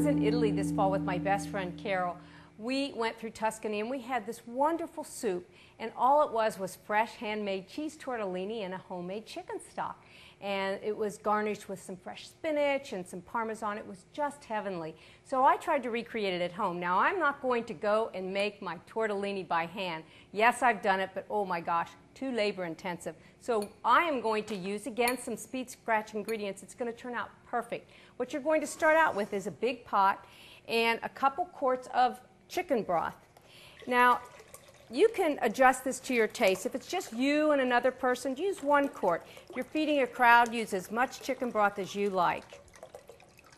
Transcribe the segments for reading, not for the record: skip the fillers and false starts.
was in Italy this fall with my best friend Carol, we went through Tuscany and we had this wonderful soup, and all it was fresh handmade cheese tortellini and a homemade chicken stock. And it was garnished with some fresh spinach and some Parmesan. It was just heavenly. So I tried to recreate it at home. Now, I'm not going to go and make my tortellini by hand. Yes, I've done it, but oh my gosh, too labor intensive. So I am going to use, again, some speed scratch ingredients. It's going to turn out perfect. What you're going to start out with is a big pot and a couple quarts of chicken broth. Now, you can adjust this to your taste. If it's just you and another person, use 1 quart. If you're feeding a crowd, use as much chicken broth as you like.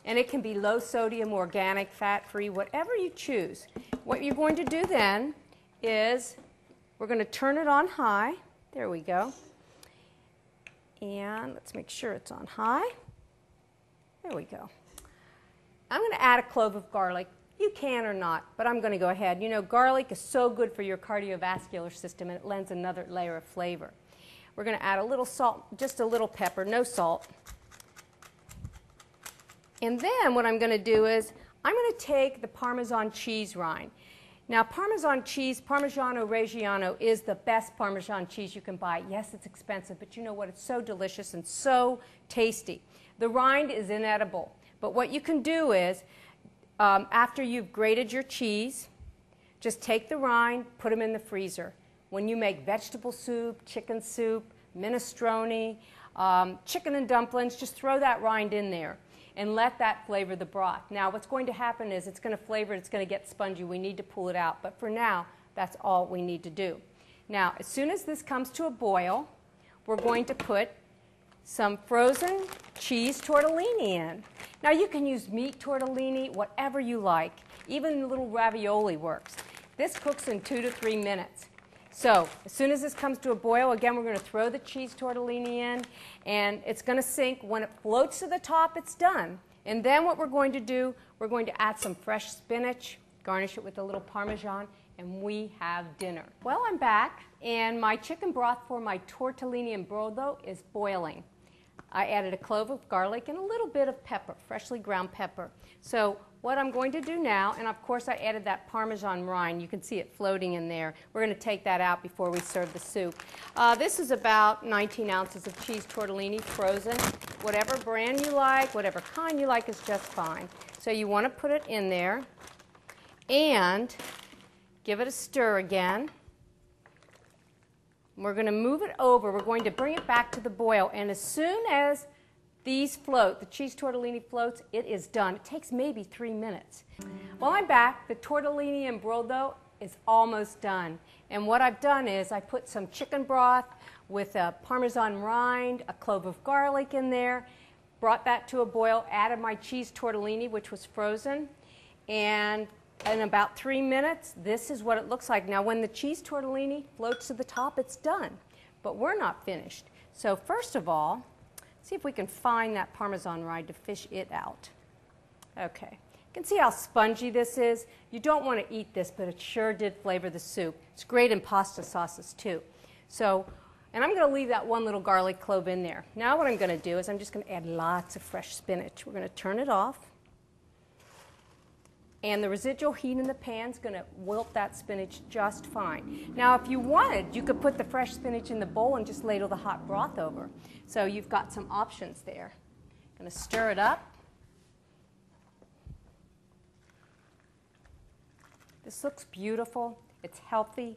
And it can be low sodium, organic, fat-free, whatever you choose. What you're going to do then is we're going to turn it on high. There we go. And let's make sure it's on high. There we go. I'm going to add a clove of garlic. You can or not, but I'm going to go ahead. You know, garlic is so good for your cardiovascular system, and it lends another layer of flavor. We're going to add a little salt, just a little pepper, no salt. And then what I'm going to do is I'm going to take the Parmesan cheese rind. Now, Parmesan cheese, Parmigiano Reggiano, is the best Parmesan cheese you can buy. Yes, it's expensive, but you know what? It's so delicious and so tasty. The rind is inedible, but what you can do is after you've grated your cheese, just take the rind, put them in the freezer. When you make vegetable soup, chicken soup, minestrone, chicken and dumplings, just throw that rind in there and let that flavor the broth. Now, what's going to happen is it's going to flavor, it's going to get spongy. We need to pull it out, but for now, that's all we need to do. Now, as soon as this comes to a boil, we're going to put some frozen cheese tortellini in. Now, you can use meat tortellini, whatever you like. Even the little ravioli works. This cooks in 2 to 3 minutes. So as soon as this comes to a boil, again, we're going to throw the cheese tortellini in, and it's going to sink. When it floats to the top, it's done. And then what we're going to do, we're going to add some fresh spinach, garnish it with a little Parmesan, and we have dinner. Well, I'm back, and my chicken broth for my tortellini and brodo is boiling. I added a clove of garlic and a little bit of pepper, freshly ground pepper. So what I'm going to do now, and of course I added that Parmesan rind. You can see it floating in there. We're going to take that out before we serve the soup. This is about 19 ounces of cheese tortellini, frozen. Whatever brand you like, whatever kind you like is just fine. So you want to put it in there and give it a stir again. We're going to move it over. We're going to bring it back to the boil, and as soon as these float, the cheese tortellini floats, it is done. It takes maybe 3 minutes. Well, I'm back. The tortellini and brodo is almost done. And what I've done is I put some chicken broth with a Parmesan rind, a clove of garlic in there, brought that to a boil, added my cheese tortellini, which was frozen, and in about 3 minutes, this is what it looks like. Now, when the cheese tortellini floats to the top, it's done. But we're not finished. So first of all, see if we can find that Parmesan rind to fish it out. Okay. You can see how spongy this is. You don't want to eat this, but it sure did flavor the soup. It's great in pasta sauces, too. So, and I'm going to leave that one little garlic clove in there. Now what I'm going to do is I'm just going to add lots of fresh spinach. We're going to turn it off. And the residual heat in the pan is going to wilt that spinach just fine. Now, if you wanted, you could put the fresh spinach in the bowl and just ladle the hot broth over. So you've got some options there. Going to stir it up. This looks beautiful. It's healthy.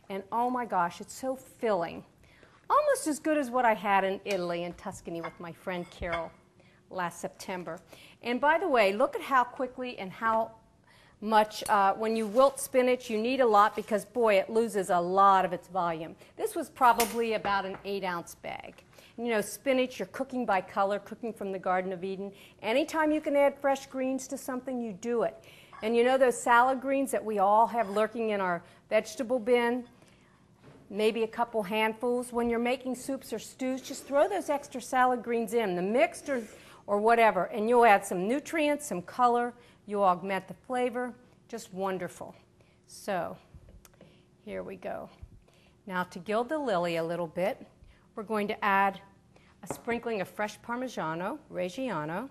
And oh my gosh, it's so filling. Almost as good as what I had in Italy, in Tuscany, with my friend Carol last September. And by the way, look at how quickly and how much, when you wilt spinach, you need a lot because, boy, it loses a lot of its volume. This was probably about an 8-ounce bag. You know, spinach, you're cooking by color, cooking from the Garden of Eden. Anytime you can add fresh greens to something, you do it. And you know those salad greens that we all have lurking in our vegetable bin? Maybe a couple handfuls. When you're making soups or stews, just throw those extra salad greens in, the mixed or whatever, and you'll add some nutrients, some color. You'll augment the flavor. Just wonderful. So here we go. Now to gild the lily a little bit, we're going to add a sprinkling of fresh Parmigiano Reggiano.